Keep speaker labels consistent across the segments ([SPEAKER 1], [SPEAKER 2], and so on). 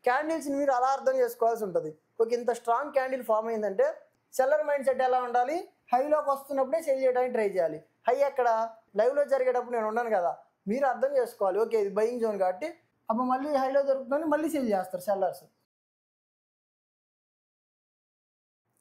[SPEAKER 1] క్యాండిల్స్ని మీరు అలా అర్థం చేసుకోవాల్సి ఉంటుంది. ఒక ఇంత స్ట్రాంగ్ క్యాండిల్ ఫామ్ అయిందంటే సెల్లర్ మైండ్ సెట్ ఎలా ఉండాలి, హైలోకి వస్తున్నప్పుడే సెల్ చేయడానికి ట్రై చేయాలి. హై ఎక్కడ లైవ్లో జరిగేటప్పుడు నేను ఉన్నాను కదా, మీరు అర్థం చేసుకోవాలి. ఓకే ఇది బయింగ్ జోన్ కాబట్టి అప్పుడు మళ్ళీ హైలో దొరుకుతుంది, మళ్ళీ సెల్ చేస్తారు సెల్లర్స్.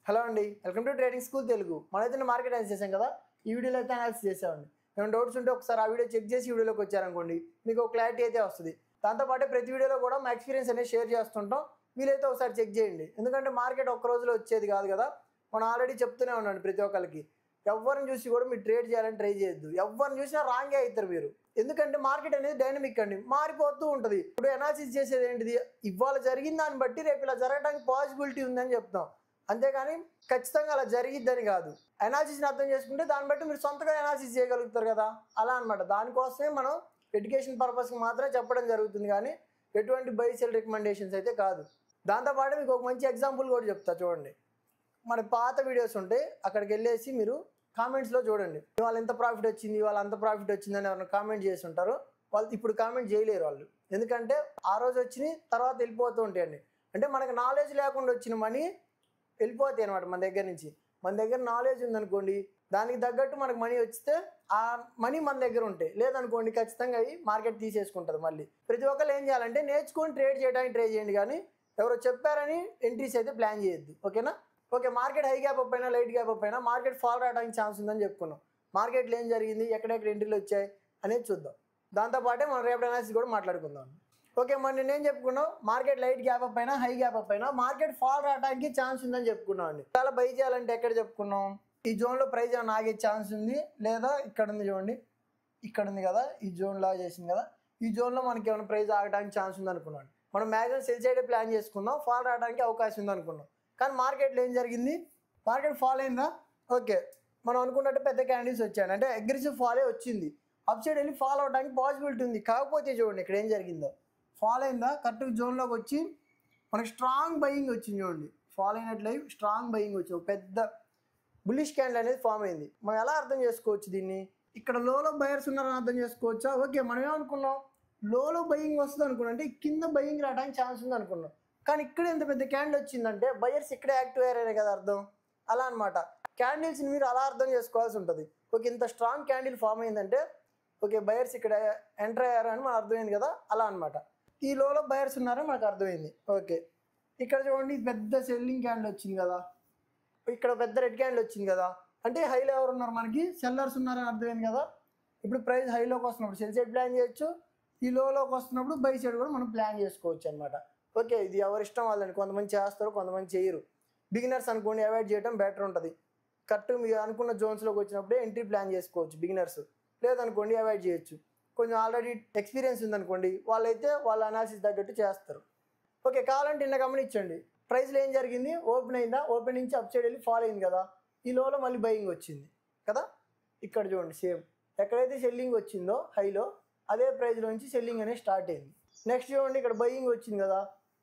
[SPEAKER 1] హలో అండి, welcome to trading school Telugu. మనైతే మార్కెట్ అనాలిసిస్ చేసాం కదా, ఈ వీడియోలో అయితే అనాలిసిస్ చేసామండి. ఏమైనా డౌట్స్ ఉంటే ఒకసారి ఆ వీడియో చెక్ చేసి వీడియోలోకి వచ్చారనుకోండి, మీకు ఒక క్లారిటీ అయితే వస్తుంది. దాంతోపాటు ప్రతి వీడియోలో కూడా మా ఎక్స్పీరియన్స్ అనేది షేర్ చేస్తుంటాం, వీలైతే ఒకసారి చెక్ చేయండి. ఎందుకంటే మార్కెట్ ఒక్క రోజులో వచ్చేది కాదు కదా, మనం ఆల్రెడీ చెప్తూనే ఉన్నాను ప్రతి ఒక్కరికి. ఎవరిని చూసి కూడా మీరు ట్రేడ్ చేయాలని ట్రై చేయొద్దు. ఎవరిని చూసినా రాంగే అవుతారు మీరు. ఎందుకంటే మార్కెట్ అనేది డైనమిక్ అండి, మారిపోతూ ఉంటుంది. ఇప్పుడు అనాలిసిస్ చేసేది ఏంటిది, ఇవాళ జరిగిన దాన్ని బట్టి రేపు ఇలా జరగడానికి పాసిబిలిటీ ఉందని చెప్తాం, అంతేగాని ఖచ్చితంగా అలా జరిగిద్దని కాదు. అనాలిసిస్ని అర్థం చేసుకుంటే దాన్ని బట్టి మీరు సొంతగా అనాలిసిస్ చేయగలుగుతారు కదా, అలా అనమాట. దానికోసమే మనం ఎడ్యుకేషన్ పర్పస్కి మాత్రమే చెప్పడం జరుగుతుంది, కానీ ఎటువంటి బై సెల్ రికమెండేషన్స్ అయితే కాదు. దాంతోపాటు మీకు ఒక మంచి ఎగ్జాంపుల్ కూడా చెప్తా చూడండి. మన పాత వీడియోస్ ఉంటే అక్కడికి వెళ్ళేసి మీరు కామెంట్స్లో చూడండి, ఇవాళ ఎంత ప్రాఫిట్ వచ్చింది, ఇవాళ అంత ప్రాఫిట్ వచ్చిందని ఎవరైనా కామెంట్ చేసి ఉంటారు. వాళ్ళు ఇప్పుడు కామెంట్ చేయలేరు వాళ్ళు, ఎందుకంటే ఆ రోజు వచ్చినాయి తర్వాత వెళ్ళిపోతూ ఉంటాయండి. అంటే మనకు నాలెడ్జ్ లేకుండా వచ్చిన మనీ వెళ్ళిపోతాయి అనమాట మన దగ్గర నుంచి. మన దగ్గర నాలెడ్జ్ ఉందనుకోండి, దానికి తగ్గట్టు మనకు మనీ వచ్చితే ఆ మనీ మన దగ్గర ఉంటాయి. లేదనుకోండి ఖచ్చితంగా అవి మార్కెట్ తీసేసుకుంటుంది. మళ్ళీ ప్రతి ఒక్కరు ఏం చేయాలంటే నేర్చుకొని ట్రేడ్ చేయడానికి ట్రై చేయండి, కానీ ఎవరో చెప్పారని ఎంట్రీస్ అయితే ప్లాన్ చేయొద్దు, ఓకేనా. Okay, market high gap up అయినా లైట్ గ్యాప్ అప్ అయినా మార్కెట్ ఫాల్ రావడానికి ఛాన్స్ ఉందని చెప్పుకున్నాం. మార్కెట్లో ఏం జరిగింది, ఎక్కడెక్కడ ఎంట్రీలు వచ్చాయి అనేది చూద్దాం. దాంతోపాటే మనం రేపటి అనాలిసిస్ కూడా మాట్లాడుకుందాం. ఓకే, మరి నేనేం చెప్పుకున్నాం, మార్కెట్ లైట్ గ్యాప్ అప్ అయినా హై గ్యాప్ అప్ అయినా మార్కెట్ ఫాల్ రావడానికి ఛాన్స్ ఉందని చెప్పుకున్నాం అండి. చాలా బై చేయాలంటే ఎక్కడ చెప్పుకున్నాం, ఈ జోన్లో ప్రైస్ ఏమైనా ఆగే ఛాన్స్ ఉంది, లేదా ఇక్కడ ఉంది చూడండి, ఇక్కడ ఉంది కదా, ఈ జోన్ లా చేసింది కదా, ఈ జోన్లో మనకి ఏమైనా ప్రైస్ ఆగడానికి ఛాన్స్ ఉంది అనుకున్నాం. మనం మ్యాక్సిమం సెల్ సైడే ప్లాన్ చేసుకుందాం, ఫాల్ రావడానికి అవకాశం ఉంది అనుకున్నాం. కానీ మార్కెట్లో ఏం జరిగింది, మార్కెట్ ఫాల్ అయిందా, ఓకే మనం అనుకున్నట్టు పెద్ద క్యాండిల్స్ వచ్చాయండి, అంటే అగ్రెసివ్ ఫాలే వచ్చింది. అప్ సైడ్ వెళ్ళి ఫాల్ అవడానికి పాసిబిలిటీ ఉంది. కాకపోతే చూడండి ఇక్కడ ఏం జరిగిందో, ఫాల్ అయిందా, కరెక్ట్ జోన్లోకి వచ్చి మనకి స్ట్రాంగ్ బయింగ్ వచ్చింది చూడండి. ఫాల్ అయినట్లయి స్ట్రాంగ్ బయింగ్ వచ్చి ఒక పెద్ద బుల్లిష్ క్యాండిల్ అనేది ఫామ్ అయింది. మనం ఎలా అర్థం చేసుకోవచ్చు దీన్ని, ఇక్కడ లోలో బయర్స్ ఉన్నారని అర్థం చేసుకోవచ్చా. ఓకే, మనం ఏమనుకున్నాం, లోలో బయింగ్ వస్తుంది అనుకున్నాం, అంటే కింద బయింగ్ రావడానికి ఛాన్స్ ఉంది అనుకున్నాం. కానీ ఇక్కడ ఎంత పెద్ద క్యాండిల్ వచ్చిందంటే బయర్స్ ఇక్కడే యాక్టివ్ అయ్యారనే కదా అర్థం. అలా అనమాట, క్యాండిల్స్ని మీరు అలా అర్థం చేసుకోవాల్సి ఉంటుంది. ఒక ఇంత స్ట్రాంగ్ క్యాండిల్ ఫామ్ అయిందంటే ఓకే బయర్స్ ఇక్కడ ఎంటర్ అయ్యారు అని మనకు అర్థమైంది కదా, అలా అనమాట. ఈ లోలో బయర్స్ ఉన్నారని మనకు అర్థమైంది. ఓకే, ఇక్కడ చూడండి పెద్ద సెల్లింగ్ క్యాండిల్ వచ్చింది కదా, ఇక్కడ పెద్ద రెడ్ క్యాండిల్ వచ్చింది కదా, అంటే హైలో ఎవరు ఉన్నారు, మనకి సెల్లర్స్ ఉన్నారని అర్థమైంది కదా. ఇప్పుడు ప్రైస్ హైలోకి వస్తున్నప్పుడు సెల్ సైడ్ ప్లాన్ చేయొచ్చు, ఈ లోలోకి వస్తున్నప్పుడు బై సైడ్ కూడా మనం ప్లాన్ చేసుకోవచ్చు అనమాట. ఓకే, ఇది ఎవరి ఇష్టం వాళ్ళని, కొంతమంది చేస్తారు కొంతమంది చేయరు. బిగినర్స్ అనుకోండి అవాయిడ్ చేయడం బెటర్ ఉంటుంది. కరెక్ట్ మీరు అనుకున్న జోన్స్లోకి వచ్చినప్పుడే ఎంట్రీ ప్లాన్ చేసుకోవచ్చు బిగినర్స్, లేదనుకోండి అవాయిడ్ చేయొచ్చు. కొంచెం ఆల్రెడీ ఎక్స్పీరియన్స్ ఉందనుకోండి వాళ్ళైతే వాళ్ళ అనాలిసిస్ తగ్గట్టు చేస్తారు. ఓకే, కావాలంటే నిన్న గమనించండి, ప్రైస్లో ఏం జరిగింది, ఓపెన్ అయిందా, ఓపెన్ నుంచి అప్ సైడ్ వెళ్ళి ఫాల్ అయింది కదా, ఈ లోలో మళ్ళీ బయింగ్ వచ్చింది కదా. ఇక్కడ చూడండి సేమ్, ఎక్కడైతే సెల్లింగ్ వచ్చిందో హైలో అదే ప్రైస్లో నుంచి సెల్లింగ్ అనేది స్టార్ట్ అయింది. నెక్స్ట్ చూడండి ఇక్కడ బయింగ్ వచ్చింది కదా,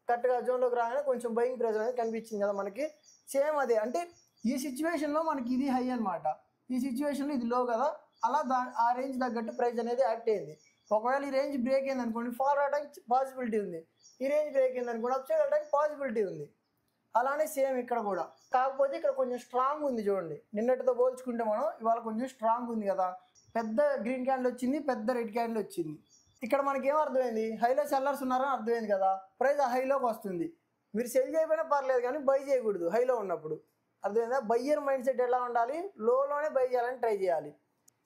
[SPEAKER 1] కరెక్ట్గా జోన్లోకి రాగానే కొంచెం బయింగ్ ప్రైస్ అనేది కనిపించింది కదా మనకి, సేమ్ అదే. అంటే ఈ సిచ్యువేషన్లో మనకి ఇది హై అనమాట, ఈ సిచ్యువేషన్లో ఇది లో కదా, అలా ఆ రేంజ్ తగ్గట్టు ప్రైస్ అనేది యాక్ట్ అయింది. ఒకవేళ ఈ రేంజ్ బ్రేక్ అయింది అనుకోండి ఫాల్ రావడానికి పాసిబిలిటీ ఉంది, ఈ రేంజ్ బ్రేక్ అయింది అనుకోండి అప్ సైడ్ వెళ్ళడానికి పాసిబిలిటీ ఉంది. అలానే సేమ్ ఇక్కడ కూడా, కాకపోతే ఇక్కడ కొంచెం స్ట్రాంగ్ ఉంది చూడండి, నిన్నటితో పోల్చుకుంటే మనం ఇవాళ కొంచెం స్ట్రాంగ్ ఉంది కదా. పెద్ద గ్రీన్ క్యాండిల్ వచ్చింది, పెద్ద రెడ్ క్యాండిల్ వచ్చింది. ఇక్కడ మనకి ఏం అర్థమైంది, హైలో సెల్లర్స్ ఉన్నారని అర్థమైంది కదా, ప్రైస్ ఆ హైలోకి వస్తుంది. మీరు సెల్ చేయకపోయినా పర్లేదు కానీ బై చేయకూడదు హైలో ఉన్నప్పుడు, అర్థమైందా. బయ్యర్ మైండ్ సెట్ ఎలా ఉండాలి, లోలోనే బై చేయాలని ట్రై చేయాలి.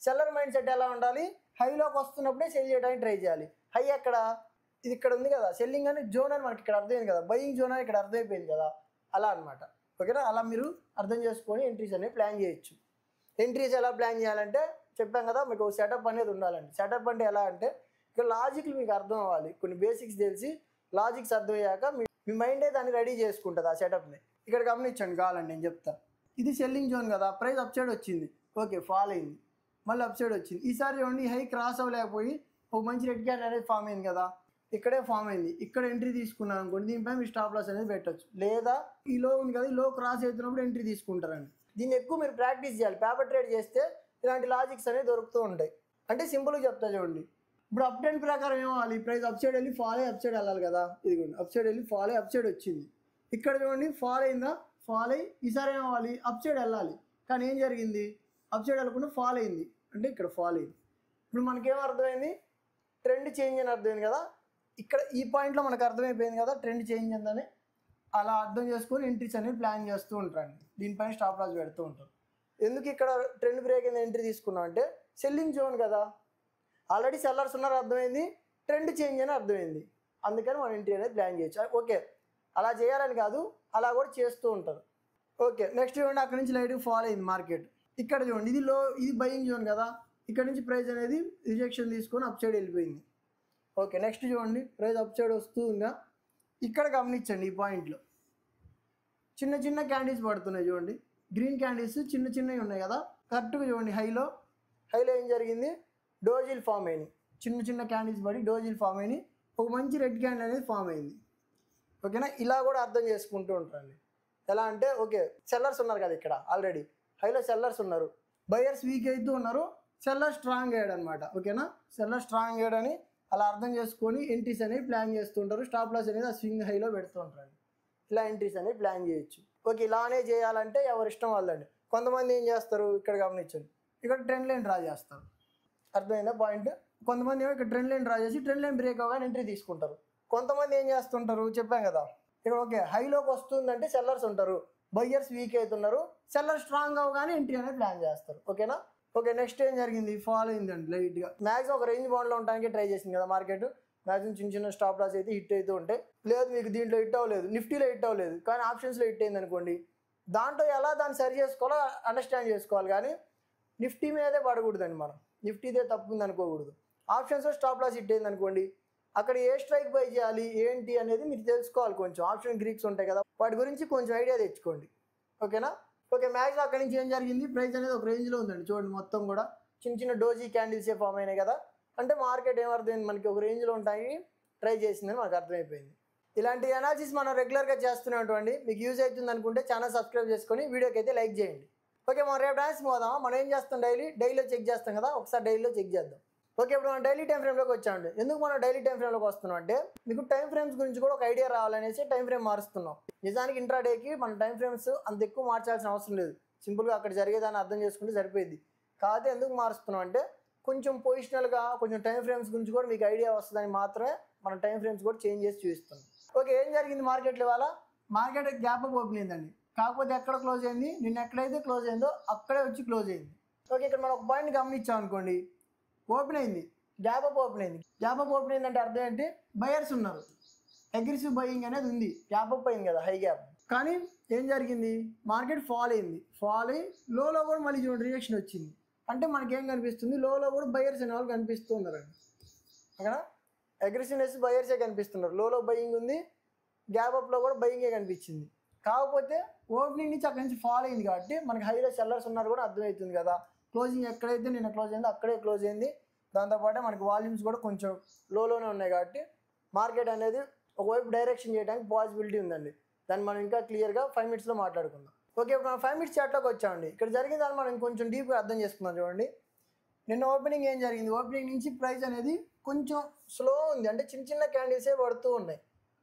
[SPEAKER 1] సెల్లర్ మైండ్ సెట్ ఎలా ఉండాలి, హైలోకి వస్తున్నప్పుడే సెల్ చేయడానికి ట్రై చేయాలి. హై ఎక్కడ, ఇది ఇక్కడ ఉంది కదా, సెల్లింగ్ అని జోన్ అని మనకి ఇక్కడ అర్థమైంది కదా, బయింగ్ జోన్ అని ఇక్కడ అర్థమైపోయింది కదా, అలా అనమాట. ఓకేనా, అలా మీరు అర్థం చేసుకొని ఎంట్రీస్ అనేవి ప్లాన్ చేయొచ్చు. ఎంట్రీస్ ఎలా ప్లాన్ చేయాలంటే చెప్పాం కదా, మీకు సెటప్ అనేది ఉండాలండి. సెటప్ అంటే ఎలా అంటే ఇక్కడ లాజిక్లు మీకు అర్థం అవ్వాలి, కొన్ని బేసిక్స్ తెలిసి లాజిక్స్ అర్థమయ్యాక మీ మైండే దాన్ని రెడీ చేసుకుంటుంది ఆ సెటప్ని. ఇక్కడ గమనించండి కావాలండి నేను చెప్తా. ఇది సెల్లింగ్ జోన్ కదా, ప్రైస్ అప్ సైడ్ వచ్చింది, ఓకే ఫాల్ అయింది, మళ్ళీ అప్ సైడ్ వచ్చింది. ఈసారి చూడండి హై క్రాస్ అవ్వలేకపోయి ఒక మంచి రెడ్ క్యాండిల్ అనేది ఫామ్ అయింది కదా, ఇక్కడే ఫామ్ అయింది. ఇక్కడ ఎంట్రీ తీసుకున్నాను అనుకోండి, దీనిపై మీ స్టాప్ లాస్ అనేది పెట్టచ్చు, లేదా ఈ లో ఉంది కదా, ఈ లో క్రాస్ అవుతున్నప్పుడు ఎంట్రీ తీసుకుంటారండి. దీన్ని ఎక్కువ మీరు ప్రాక్టీస్ చేయాలి. పేపర్ ట్రేడ్ చేస్తే ఇలాంటి లాజిక్స్ అనేవి దొరుకుతూ ఉంటాయి. అంటే సింపుల్గా చెప్తా చూడండి, ఇప్పుడు అప్ ట్రెండ్ ప్రకారం ఏమవ్వాలి, ప్రైస్ అప్ సైడ్ వెళ్ళి ఫాల్ అయ్యి అప్ సైడ్ వెళ్ళాలి కదా. ఇదిగోండి అప్ సైడ్ వెళ్ళి ఫాల్ అయ్యి అప్ సైడ్ వచ్చింది. ఇక్కడ చూడండి ఫాల్ అయిందా, ఫాల్ అయ్యి ఈసారి ఏమవ్వాలి అప్ సైడ్ వెళ్ళాలి. కానీ ఏం జరిగింది, అప్ సైడ్ వెళ్ళకుండా ఫాల్ అయింది, అంటే ఇక్కడ ఫాల్ అయింది. ఇప్పుడు మనకేం అర్థమైంది, ట్రెండ్ చేంజ్ అని అర్థమైంది కదా. ఇక్కడ ఈ పాయింట్లో మనకు అర్థమైపోయింది కదా ట్రెండ్ చేంజ్ అందని. అలా అర్థం చేసుకొని ఎంట్రీస్ అనేది ప్లాన్ చేస్తూ ఉంటారండి. దీనిపైన స్టాప్ లాస్ పెడుతూ ఉంటారు. ఎందుకు ఇక్కడ ట్రెండ్ బ్రేక్ అయిన ఎంట్రీ తీసుకున్నాం అంటే సెల్లింగ్ జోన్ కదా, ఆల్రెడీ సెల్లర్స్ ఉన్నారు అర్థమైంది, ట్రెండ్ చేంజ్ అని అర్థమైంది, అందుకని మనం ఎంట్రీ అనేది ప్లాన్ చేయొచ్చు. ఓకే, అలా చేయాలని కాదు, అలా కూడా చేస్తూ ఉంటారు. ఓకే, నెక్స్ట్ చూడండి అక్కడ నుంచి లైట్గా ఫాల్ అయింది మార్కెట్. ఇక్కడ చూడండి ఇది ఇది బయింగ్ జోన్ కదా, ఇక్కడ నుంచి ప్రైస్ అనేది రిజెక్షన్ తీసుకొని అప్ సైడ్ వెళ్ళిపోయింది. ఓకే, నెక్స్ట్ చూడండి ప్రైస్ అప్ సైడ్ వస్తూ ఉందా, ఇక్కడ గమనించండి ఈ పాయింట్లో చిన్న చిన్న క్యాండిల్స్ పడుతున్నాయి చూడండి, గ్రీన్ క్యాండిల్స్ చిన్న చిన్నవి ఉన్నాయి కదా. కరెక్ట్గా చూడండి హైలో ఏం జరిగింది, డోజిల్ ఫామ్ అయినాయి, చిన్న చిన్న క్యాండిల్స్ పడి డోజిల్ ఫామ్ అయినాయి, ఒక మంచి రెడ్ క్యాండిల్ అనేది ఫామ్ అయింది. ఓకేనా, ఇలా కూడా అర్థం చేసుకుంటూ ఉంటారండి. ఎలా అంటే ఓకే సెల్లర్స్ ఉన్నారు కదా ఇక్కడ, ఆల్రెడీ హైలో సెల్లర్స్ ఉన్నారు, బయర్స్ వీక్ అవుతూ ఉన్నారు, సెల్లర్ స్ట్రాంగ్ అయ్యాడు అనమాట. ఓకేనా, సెల్లర్ స్ట్రాంగ్ అయ్యాడని అలా అర్థం చేసుకొని ఎంట్రీస్ అనేవి ప్లాన్ చేస్తుంటారు. స్టాప్ లాస్ అనేది ఆ స్వింగ్ హైలో పెడుతూ ఉంటారండి. ఇలా ఎంట్రీస్ అనేవి ప్లాన్ చేయొచ్చు. ఓకే, ఇలానే చేయాలంటే ఎవరి ఇష్టం వాళ్ళండి. కొంతమంది ఏం చేస్తారు, ఇక్కడ గమనించండి, ఇక్కడ ట్రెండ్ లైన్ డ్రా చేస్తారు. అర్థమైందా పాయింట్. కొంతమంది ఏమో ఇక్కడ ట్రెండ్ లైన్ డ్రా చేసి ట్రెండ్ లైన్ బ్రేక్ అవ్వగానే ఎంట్రీ తీసుకుంటారు. కొంతమంది ఏం చేస్తుంటారు చెప్పాం కదా, ఇక్కడ ఓకే హైలోకి వస్తుందంటే సెల్లర్స్ ఉంటారు, బయ్యర్స్ వీక్ అవుతున్నారు, సెల్లర్ స్ట్రాంగ్ అవ్వగానే ఎంట్రీ అనేది ప్లాన్ చేస్తారు. ఓకేనా. ఓకే, నెక్స్ట్ ఏం జరిగింది, ఫాల్ అయిందండి లైట్గా. మ్యాక్సిమం ఒక రేంజ్ బౌండ్లో ఉండడానికి ట్రై చేసింది కదా మార్కెట్. మ్యాక్సిమం చిన్న చిన్న స్టాప్ లాస్ అయితే హిట్ అవుతూ ఉంటాయి. లేదు మీకు దీంట్లో హిట్ అవ్వలేదు, నిఫ్టీలో హిట్ అవ్వలేదు, కానీ ఆప్షన్స్లో హిట్ అయింది అనుకోండి, దాంట్లో ఎలా దాన్ని సరి చేసుకోవాలో అండర్స్టాండ్ చేసుకోవాలి. కానీ నిఫ్టీ మీదే పడకూడదండి మనం, నిఫ్టీదే తప్పు ఉంది అనుకోకూడదు. ఆప్షన్స్లో స్టాప్ లాస్ హిట్ అయింది అనుకోండి, అక్కడ ఏ స్ట్రైక్ బై చేయాలి ఏంటి అనేది మీరు తెలుసుకోవాలి. కొంచెం ఆప్షన్ గ్రీక్స్ ఉంటాయి కదా, వాటి గురించి కొంచెం ఐడియా తెచ్చుకోండి. ఓకేనా. ఓకే, మ్యాక్సిమం అక్కడి నుంచి ఏం జరిగింది, ప్రైస్ అనేది ఒక రేంజ్లో ఉందండి. చూడండి మొత్తం కూడా చిన్న చిన్న డోజీ క్యాండిల్సే ఫామ్ అయినాయి కదా, అంటే మార్కెట్ ఏమర్థమైంది మనకి ఒక రేంజ్లో ఉంటాయి ట్రై చేసిందని మనకు అర్థమైపోయింది. ఇలాంటి అనాలిసిస్ మనం రెగ్యులర్గా చేస్తూనే ఉంటామండి. మీకు యూజ్ అవుతుంది అనుకుంటే ఛానల్ సబ్స్క్రైబ్ చేసుకొని వీడియోకి అయితే లైక్ చేయండి. ఓకే, మనం రేపు డాన్స్ పోదాం. మనం ఏం చేస్తాం, డైలీలో చెక్ చేస్తాం కదా, ఒకసారి డైలీలో చెక్ చేద్దాం. ఓకే, ఇప్పుడు మనం డైలీ టైం ఫ్రేమ్లోకి వచ్చామండి. ఎందుకు మనం డైలీ టైం ఫ్రేమ్లోకి వస్తున్నాం అంటే మీకు టైం ఫ్రేమ్స్ గురించి కూడా ఒక ఐడియా రావాలనేసి టైం ఫ్రేమ్ మారుస్తున్నాం. నిజానికి ఇంట్రాడేకి మన టైం ఫ్రేమ్స్ అంత ఎక్కువ మార్చాల్సిన అవసరం లేదు, సింపుల్గా అక్కడ జరిగేదాన్ని అర్థం చేసుకుంటే సరిపోయింది. కాకపోతే ఎందుకు మారుస్తున్నాం అంటే కొంచెం పొజిషనల్గా కొంచెం టైం ఫ్రేమ్స్ గురించి కూడా మీకు ఐడియా వస్తుందని మాత్రమే మనం టైం ఫ్రేమ్స్ కూడా చేంజ్ చేసి చూపిస్తున్నాం. ఓకే, ఏం జరిగింది మార్కెట్లో ఇవాళ, మార్కెట్ గ్యాప్ అప్ ఓపెన్ అయిందండి. కాకపోతే ఎక్కడ క్లోజ్ అయింది, నిన్న ఎక్కడైతే క్లోజ్ అయిందో అక్కడే వచ్చి క్లోజ్ అయింది. ఓకే, ఇక్కడ మనం ఒక పాయింట్ గమనించాం అనుకోండి, ఓపెన్ అయింది, గ్యాప్ అప్ ఓపెన్ అయింది. గ్యాప్ అప్ ఓపెన్ అయిందంటే అర్థం ఏంటి, బయర్స్ ఉన్నారు, అగ్రెసివ్ బయింగ్ అనేది ఉంది, గ్యాప్ అప్ అయింది కదా హై గ్యాప్. కానీ ఏం జరిగింది, మార్కెట్ ఫాల్ అయింది, ఫాల్ అయ్యి లోలో కూడా మళ్ళీ చూడండి రియాక్షన్ వచ్చింది. అంటే మనకేం కనిపిస్తుంది, లోలో కూడా బయర్స్ అనే వాళ్ళు కనిపిస్తూ ఉన్నారండి. అక్కడ అగ్రెసివ్నెస్ బయర్సే కనిపిస్తున్నారు, లోలో బయింగ్ ఉంది, గ్యాప్ అప్లో కూడా బయింగే కనిపించింది. కాకపోతే ఓపెనింగ్ నుంచి అక్కడి నుంచి ఫాల్ అయింది కాబట్టి మనకి హైలో సెల్లర్స్ ఉన్నారు కూడా అర్థమవుతుంది కదా. క్లోజింగ్ ఎక్కడైతే నిన్న క్లోజ్ అయిందో అక్కడే క్లోజ్ అయింది. దాంతోపాటు మనకి వాల్యూమ్స్ కూడా కొంచెం లోలోనే ఉన్నాయి కాబట్టి మార్కెట్ అనేది ఒకవైపు డైరెక్షన్ చేయడానికి పాసిబిలిటీ ఉందండి. దాన్ని మనం ఇంకా క్లియర్గా 5 minutesలో మాట్లాడుకుందాం. ఓకే, ఇప్పుడు మనం 5 minutes చార్ట్లోకి వచ్చామండి. ఇక్కడ జరిగిన దాన్ని మనం కొంచెం డీప్గా అర్థం చేసుకుందాం. చూడండి నిన్న ఓపెనింగ్ ఏం జరిగింది, ఓపెనింగ్ నుంచి ప్రైస్ అనేది కొంచెం స్లో ఉంది, అంటే చిన్న చిన్న క్యాండిల్సే పడుతూ ఉన్నాయి.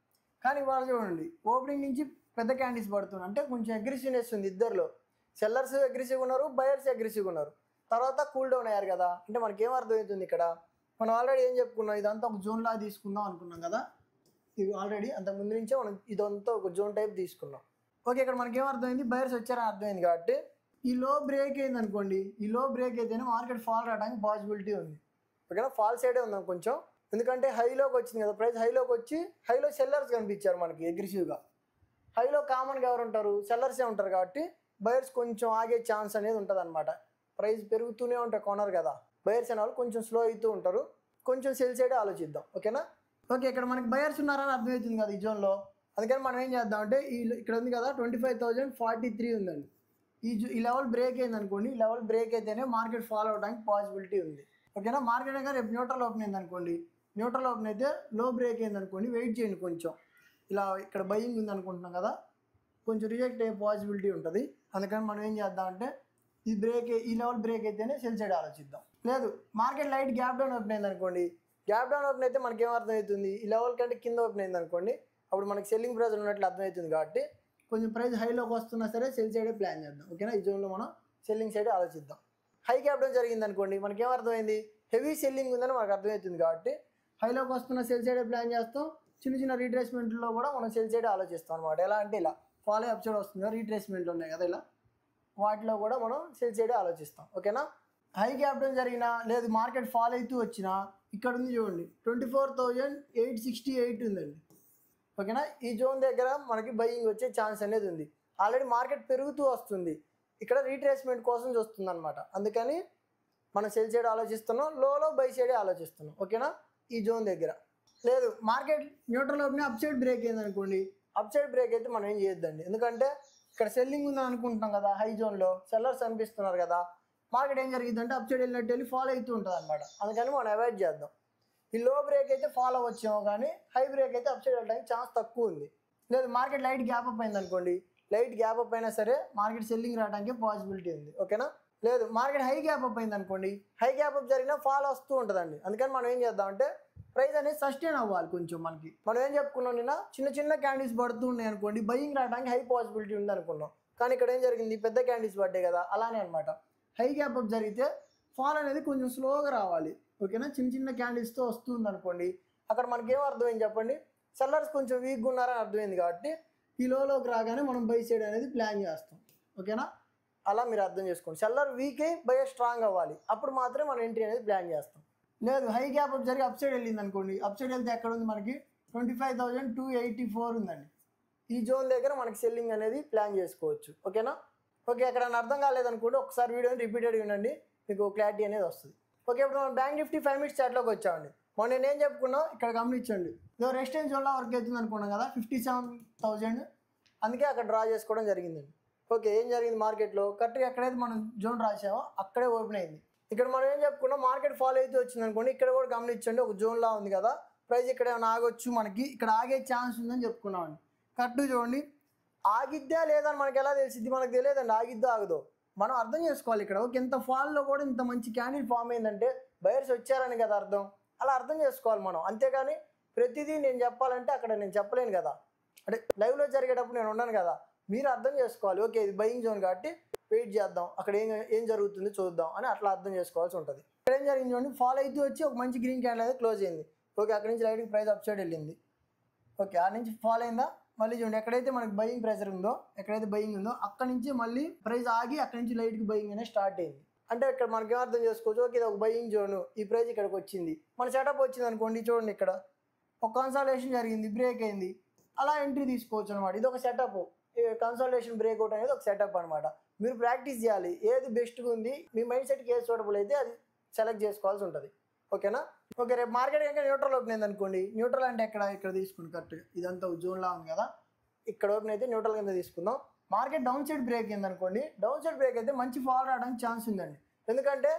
[SPEAKER 1] కానీ ఇవాళ చూడండి ఓపెనింగ్ నుంచి పెద్ద క్యాండిల్స్ పడుతున్నాయి, అంటే కొంచెం అగ్రెసివ్నెస్ ఉంది ఇద్దరిలో. సెల్లర్స్ అగ్రెసివ్గా ఉన్నారు, బయర్స్ అగ్రెసివ్గా ఉన్నారు. తర్వాత కూల్ డౌన్ అయ్యారు కదా, అంటే మనకి ఏం అర్థమవుతుంది, ఇక్కడ మనం ఆల్రెడీ ఏం చెప్పుకున్నాం, ఇదంతా ఒక జోన్ లాగా తీసుకుందాం అనుకున్నాం కదా. ఇది ఆల్రెడీ అంత ముందు నుంచే మనం ఇదంతా ఒక జోన్ టైప్ తీసుకున్నాం. ఓకే, ఇక్కడ మనకి ఏం అర్థమైంది, బయర్స్ వచ్చారని అర్థమైంది కాబట్టి ఈ లో బ్రేక్ అయింది అనుకోండి, ఈ లో బ్రేక్ అయితేనే మార్కెట్ ఫాల్ రావడానికి పాసిబిలిటీ ఉంది. ఓకేనా, ఫాల్ సైడే ఉందాం కొంచెం, ఎందుకంటే హైలోకి వచ్చింది కదా ప్రైస్, హైలోకి వచ్చి హైలో సెల్లర్స్ కనిపించారు మనకి అగ్రెసివ్గా. హైలో కామన్గా ఎవరు ఉంటారు, సెల్లర్సే ఉంటారు కాబట్టి బయర్స్ కొంచెం ఆగే ఛాన్స్ అనేది ఉంటుంది అనమాట. ప్రైస్ పెరుగుతూనే ఉంటాయి, కొనరు కదా బయర్స్ అనే వాళ్ళు, కొంచెం స్లో అవుతూ ఉంటారు. కొంచెం సెల్ సైడే ఆలోచిద్దాం. ఓకేనా. ఓకే, ఇక్కడ మనకి బయర్స్ ఉన్నారని అర్థమవుతుంది కదా ఈ జోన్లో. అందుకని మనం ఏం చేద్దాం అంటే ఇక్కడ ఉంది కదా 25,043 ఉందండి. ఈ లెవెల్ బ్రేక్ అయింది అనుకోండి, ఈ లెవెల్ బ్రేక్ అయితేనే మార్కెట్ ఫాలో అవడానికి పాసిబిలిటీ ఉంది. ఓకేనా. మార్కెట్ దగ్గర రేపు న్యూట్రల్ ఓపెన్ అయింది అనుకోండి, న్యూట్రల్ ఓపెన్ అయితే లో బ్రేక్ అయింది అనుకోండి, వెయిట్ చేయండి కొంచెం. ఇలా ఇక్కడ బయింగ్ ఉంది అనుకుంటున్నాం కదా, కొంచెం రిజెక్ట్ అయ్యే పాసిబిలిటీ ఉంటుంది. అందుకని మనం ఏం చేద్దామంటే ఈ లెవెల్ బ్రేక్ అయితేనే సెల్ సైడ్ ఆలోచిద్దాం. లేదు market light gap down open అయింది అనుకోండి, గ్యాప్ డౌన్ ఓపెన్ అయితే మనకి ఏమర్థమవుతుంది, ఈ లెవెల్ కంటే కింద ఓపెన్ అయింది అనుకోండి, అప్పుడు మనకి సెల్లింగ్ ప్రైస్ ఉన్నట్లు అర్థమవుతుంది. కాబట్టి కొంచెం ప్రైస్ హైలోకి వస్తున్నా సరే సెల్ సైడే ప్లాన్ చేద్దాం. ఓకేనా, ఈ జోన్లో మనం సెల్లింగ్ సైడ్ ఆలోచిద్దాం. హై గ్యాప్ డౌన్ జరిగింది అనుకోండి, మనకి ఏమర్థమైంది, హెవీ సెల్లింగ్ ఉందని మనకు అర్థమవుతుంది. కాబట్టి హైలోకి వస్తున్న సెల్ సైడే ప్లాన్ చేస్తాం. చిన్న చిన్న రీట్రేస్మెంట్లో కూడా మనం సెల్ సైడ్ ఆలోచిస్తాం అనమాట. ఎలా అంటే ఇలా ఫాలో అప్ సైడ్ వస్తుంది, రీట్రేస్మెంట్లు ఉన్నాయి కదా ఇలా, వాటిలో కూడా మనం సెల్ సైడే ఆలోచిస్తాం. ఓకేనా, హై గ్యాప్ డౌన్ జరిగినా లేదు మార్కెట్ ఫాల్ అవుతూ వచ్చినా ఇక్కడ ఉంది చూడండి 24,868 ఉందండి. ఓకేనా, ఈ జోన్ దగ్గర మనకి బయింగ్ వచ్చే ఛాన్స్ అనేది ఉంది. ఆల్రెడీ మార్కెట్ పెరుగుతూ వస్తుంది, ఇక్కడ రీట్రేస్మెంట్ కోసం చూస్తుంది అనమాట. అందుకని మనం సెల్ సైడ్ ఆలోచిస్తున్నాం, లోలో బై సైడే ఆలోచిస్తున్నాం. ఓకేనా, ఈ జోన్ దగ్గర లేదు market neutral open up side break అయింది అనుకోండి, అప్ సైడ్ బ్రేక్ అయితే మనం ఏం చేయొద్దండి. ఎందుకంటే ఇక్కడ సెల్లింగ్ ఉందని అనుకుంటున్నాం కదా, హై జోన్లో సెల్లర్స్ అనిపిస్తున్నారు కదా, మార్కెట్ ఏం జరిగిందంటే అప్ సైడ్ వెళ్ళినట్టు వెళ్ళి ఫాలో అవుతూ ఉంటుంది అనమాట. అందుకని మనం అవాయిడ్ చేద్దాం. ఈ లో బ్రేక్ అయితే ఫాలో అవ్వచ్చేమో కానీ హై బ్రేక్ అయితే అప్ సైడ్ వెళ్ళడానికి ఛాన్స్ తక్కువ ఉంది. లేదు మార్కెట్ లైట్ గ్యాప్ అప్ అయింది అనుకోండి, లైట్ గ్యాప్ అప్ అయినా సరే మార్కెట్ సెల్లింగ్ రావడానికి పాసిబిలిటీ ఉంది. ఓకేనా, లేదు మార్కెట్ హై గ్యాప్ అప్ అయింది అనుకోండి, హై గ్యాప్ అప్ జరిగినా ఫాలో వస్తూ ఉంటుందండి. అందుకని మనం ఏం చేద్దామంటే ప్రైస్ అనేది సస్టైన్ అవ్వాలి కొంచెం. మనకి మనం ఏం చెప్పుకున్నాం నిన్న, చిన్న చిన్న క్యాండిల్స్ పడుతూ ఉన్నాయి అనుకోండి, బయింగ్ రావడానికి హై పాసిబిలిటీ ఉంది అనుకున్నాం. కానీ ఇక్కడ ఏం జరిగింది, పెద్ద క్యాండిల్స్ పడ్డాయి కదా, అలానే అనమాట. హై గ్యాప్ అప్ జరిగితే ఫాల్ అనేది కొంచెం స్లోగా రావాలి. ఓకేనా, చిన్న చిన్న క్యాండిల్స్తో వస్తుంది అనుకోండి, అక్కడ మనకి ఏం అర్థమైంది చెప్పండి, సెల్లర్స్ కొంచెం వీక్గా ఉన్నారని అర్థమైంది. కాబట్టి ఈ లోలోకి రాగానే మనం బై సైడ్ అనేది ప్లాన్ చేస్తాం. ఓకేనా, అలా మీరు అర్థం చేసుకోండి. సెల్లర్ వీక్ అయ్యి బై స్ట్రాంగ్ అవ్వాలి, అప్పుడు మాత్రమే మనం ఎంట్రీ అనేది ప్లాన్ చేస్తాం. లేదు హై గ్యాప్ అప్ జరిగి అప్ సైడ్ వెళ్ళింది అనుకోండి, అప్ సైడ్ వెళ్తే ఎక్కడ ఉంది మనకి 25,284 ఉందండి. ఈ జోన్ దగ్గర మనకి సెల్లింగ్ అనేది ప్లాన్ చేసుకోవచ్చు. ఓకేనా, ఓకే, ఎక్కడ అర్థం కాలేదనుకోండి ఒకసారి వీడియోని రిపీటెడ్గా వినండి, మీకు క్లారిటీ అనేది వస్తుంది. ఓకే, ఇప్పుడు మనం బ్యాంక్ నిఫ్టీ 5 మినిట్స్ చార్ట్లోకి వచ్చామండి. మనం నేను ఏం చెప్పుకున్నాం ఇక్కడ గమనించండి, ఇదో రెసిస్టెన్స్ జోన్లో వర్క్ అవుతుంది అనుకున్నాం కదా 57,000, అందుకే అక్కడ డ్రా చేసుకోవడం జరిగిందండి. ఓకే, ఏం జరిగింది మార్కెట్లో, కరెక్ట్గా ఎక్కడైతే మనం జోన్ రాసామో అక్కడే ఓపెన్ అయింది. ఇక్కడ మనం ఏం చెప్పుకున్నాం, మార్కెట్ ఫాలో అయితే వచ్చింది అనుకోండి, ఇక్కడ కూడా గమనించండి ఒక జోన్లా ఉంది కదా, ప్రైస్ ఇక్కడ ఏమైనా ఆగొచ్చు, మనకి ఇక్కడ ఆగే ఛాన్స్ ఉందని చెప్పుకున్నామండి. కరెక్ట్ చూడండి, ఆగిద్దా లేదా అని మనకి ఎలా తెలిసింది, మనకు తెలియదండి ఆగిద్దా ఆగదో. మనం అర్థం చేసుకోవాలి ఇక్కడ. ఓకే, ఇంత ఫాల్లో కూడా ఇంత మంచి క్యాండిల్ ఫామ్ అయిందంటే బయర్స్ వచ్చారని కదా అర్థం. అలా అర్థం చేసుకోవాలి మనం, అంతేగాని ప్రతిదీ నేను చెప్పాలంటే అక్కడ నేను చెప్పలేను కదా, అంటే లైవ్లో జరిగేటప్పుడు నేను ఉన్నాను కదా. మీరు అర్థం చేసుకోవాలి, ఓకే ఇది బయింగ్ జోన్ కాబట్టి వెయిట్ చేద్దాం, అక్కడ ఏం జరుగుతుందో చూద్దాం అని అట్లా అర్థం చేసుకోవాల్సి ఉంటుంది. ఇక్కడ ఏం జరిగింది చూడండి, ఫాలో అయితే వచ్చి ఒక మంచి గ్రీన్ క్యాండిల్ అయితే క్లోజ్ అయింది. ఓకే, అక్కడ నుంచి లైట్కి ప్రైస్ అప్ సైడ్ వెళ్ళింది. ఓకే, ఆ నుంచి ఫాలో అయిందా, మళ్ళీ చూడండి ఎక్కడైతే మనకి బయింగ్ ప్రెజర్ ఉందో, ఎక్కడైతే బయింగ్ ఉందో అక్కడ నుంచి మళ్ళీ ప్రైస్ ఆగి అక్కడ నుంచి లైట్కి బయింగ్ అనేది స్టార్ట్ అయింది. అంటే ఇక్కడ మనకి ఏం అర్థం చేసుకోవచ్చు, ఓకే ఇది ఒక బయింగ్ జోను, ఈ ప్రైస్ ఇక్కడికి వచ్చింది, మన సెటప్ వచ్చింది అనుకోండి, చూడండి ఇక్కడ ఒక కన్సల్టేషన్ జరిగింది, బ్రేక్ అయింది, అలా ఎంట్రీ తీసుకోవచ్చు అనమాట. ఇది ఒక సెటప్, కన్సల్టేషన్ బ్రేక్అవుట్ అనేది ఒక సెటప్ అనమాట. మీరు ప్రాక్టీస్ చేయాలి, ఏది బెస్ట్గా ఉంది మీ మైండ్ సెట్కి ఏది సూటబుల్ అయితే అది సెలెక్ట్ చేసుకోవాల్సి ఉంటుంది. ఓకేనా, ఓకే రేపు మార్కెట్ ఇంకా న్యూట్రల్ ఓపెన్ అయింది అనుకోండి, న్యూట్రల్ అంటే ఇక్కడ తీసుకుని కరెక్ట్గా ఇదంతా జోన్లా ఉంది కదా, ఇక్కడ ఓపెన్ అయితే న్యూట్రల్ కింద తీసుకుందాం. మార్కెట్ డౌన్ సైడ్ బ్రేక్ అయింది అనుకోండి, డౌన్ సైడ్ బ్రేక్ అయితే మంచి ఫాల్ రావడానికి ఛాన్స్ ఉందండి. ఎందుకంటే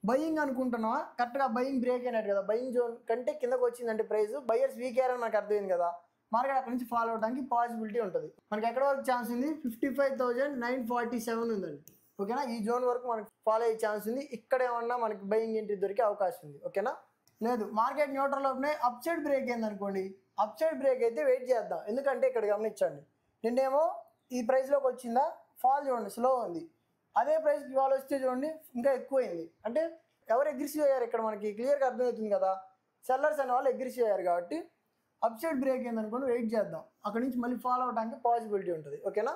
[SPEAKER 1] బయింగ్ అనుకుంటున్నావా, కరెక్ట్గా బయింగ్ బ్రేక్ అయినట్టు కదా, బయింగ్ జోన్ కంటే కిందకు వచ్చిందంటే ప్రైస్ బయర్స్ వీక్ అయ్యారని మనకు అర్థమైంది కదా, మార్కెట్ అక్కడ నుంచి ఫాలో అవడానికి పాసిబిలిటీ ఉంటుంది. మనకి ఎక్కడ వరకు ఛాన్స్ ఉంది, 55,947 ఉందండి. ఓకేనా, ఈ జోన్ వరకు మనకి ఫాలో అయ్యే ఛాన్స్ ఉంది. ఇక్కడ ఏమన్నా మనకి బయింగ్ ఎంట్రీ దొరికే అవకాశం ఉంది. ఓకేనా, లేదు market neutral open up side break అయింది అనుకోండి, అప్ సైడ్ బ్రేక్ అయితే వెయిట్ చేద్దాం. ఎందుకంటే ఇక్కడ గమనించండి, నిన్నేమో ఈ ప్రైస్లోకి వచ్చిందా, ఫాల్ చూడండి స్లో ఉంది, అదే ప్రైస్కి ఫాల్ వస్తే చూడండి ఇంకా ఎక్కువైంది. అంటే ఎవరు అగ్రెసివ్ అయ్యారు ఇక్కడ మనకి క్లియర్గా అర్థమవుతుంది కదా, సెల్లర్స్ అనే వాళ్ళు అగ్రెసివ్ అయ్యారు. కాబట్టి అప్ సైడ్ బ్రేక్ అయింది అనుకోండి, వెయిట్ చేద్దాం, అక్కడ నుంచి మళ్ళీ ఫాలో అవడానికి పాసిబిలిటీ ఉంటుంది. ఓకేనా,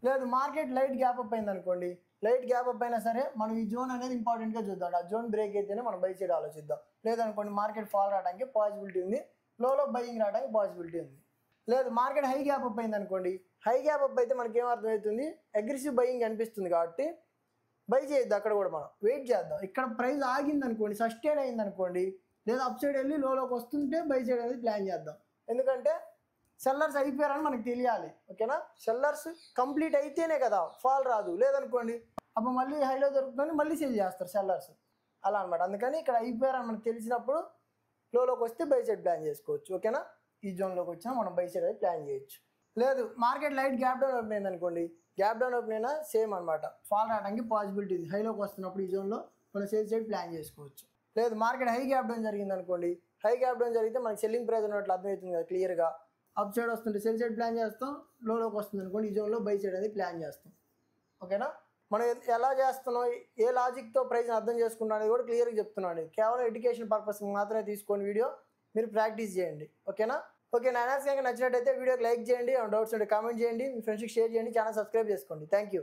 [SPEAKER 1] లేదు మార్కెట్ లైట్ గ్యాప్ అప్ అయింది అనుకోండి, లైట్ గ్యాప్ అప్ అయినా సరే మనం ఈ జోన్ అనేది ఇంపార్టెంట్గా చూద్దాం. ఆ జోన్ బ్రేక్ అయితేనే మనం బై సైడ్ ఆలోచిద్దాం. లేదనుకోండి మార్కెట్ ఫాల్ రావడానికి పాసిబిలిటీ ఉంది, లోలో బయింగ్ రావడానికి పాసిబిలిటీ ఉంది. లేదు మార్కెట్ హై గ్యాప్ అప్ అయింది అనుకోండి, హై గ్యాప్ అప్ అయితే మనకి ఏమర్థమవుతుంది, అగ్రెసివ్ బయింగ్ అనిపిస్తుంది. కాబట్టి బై చేయొద్దు, అక్కడ కూడా మనం వెయిట్ చేద్దాం. ఇక్కడ ప్రైస్ ఆగింది అనుకోండి, సస్టైన్ అయింది అనుకోండి, లేదా అప్ సైడ్ వెళ్ళి లోలోకి వస్తుంటే బై సైడ్ అనేది ప్లాన్ చేద్దాం. ఎందుకంటే సెల్లర్స్ అయిపోయారని మనకు తెలియాలి. ఓకేనా, సెల్లర్స్ కంప్లీట్ అయితేనే కదా ఫాల్ రాదు, లేదనుకోండి అప్పుడు మళ్ళీ హైలో దొరుకుతుంది మళ్ళీ సేల్ చేస్తారు సెల్లర్స్, అలా అనమాట. అందుకని ఇక్కడ అయిపోయారని మనకు తెలిసినప్పుడు లోలోకి వస్తే బై సైడ్ ప్లాన్ చేసుకోవచ్చు. ఓకేనా, ఈ జోన్లోకి వచ్చినా మనం బై సైడ్ అయితే ప్లాన్ చేయొచ్చు. లేదు market light gap down open అయింది అనుకోండి, గ్యాప్ డౌన్ ఓపెన్ అయినా సేమ్ అనమాట, ఫాల్ రావడానికి పాసిబిలిటీ ఉంది. హైలోకి వస్తున్నప్పుడు ఈ జోన్లో మనం సేల్ సైడ్ ప్లాన్ చేసుకోవచ్చు. లేదు మార్కెట్ హై గ్యాప్ డౌన్ జరిగింది అనుకోండి, హై గ్యాప్ డౌన్ జరిగితే మనకి సెల్లింగ్ ప్రైస్ ఉన్నట్లు అర్థమవుతుంది కదా క్లియర్గా. అప్ సైడ్ వస్తుంటే సెల్ సైడ్ ప్లాన్ చేస్తాం, లోకి వస్తుంది అనుకోండి ఈ జోన్లో బై సైడ్ అనేది ప్లాన్ చేస్తాం. ఓకేనా? మనం ఎలా చేస్తున్నాం, ఏ లాజిక్తో ప్రైస్ని అర్థం చేసుకున్నాం అనేది కూడా క్లియర్గా చెప్తున్నాను. కేవలం ఎడ్యుకేషన్ పర్పస్ మాత్రమే తీసుకొని వీడియో మీరు ప్రాక్టీస్ చేయండి. ఓకేనా? ఓకే, నా అనాలిసిస్ కనుక నచ్చినట్టయితే వీడియోకి లైక్ చేయండి, డౌట్స్ ఉంటే కామెంట్ చేయండి, మీ ఫ్రెండ్స్కి షేర్ చేయండి, ఛానల్ సబ్స్క్రైబ్ చేసుకోండి. Thank you.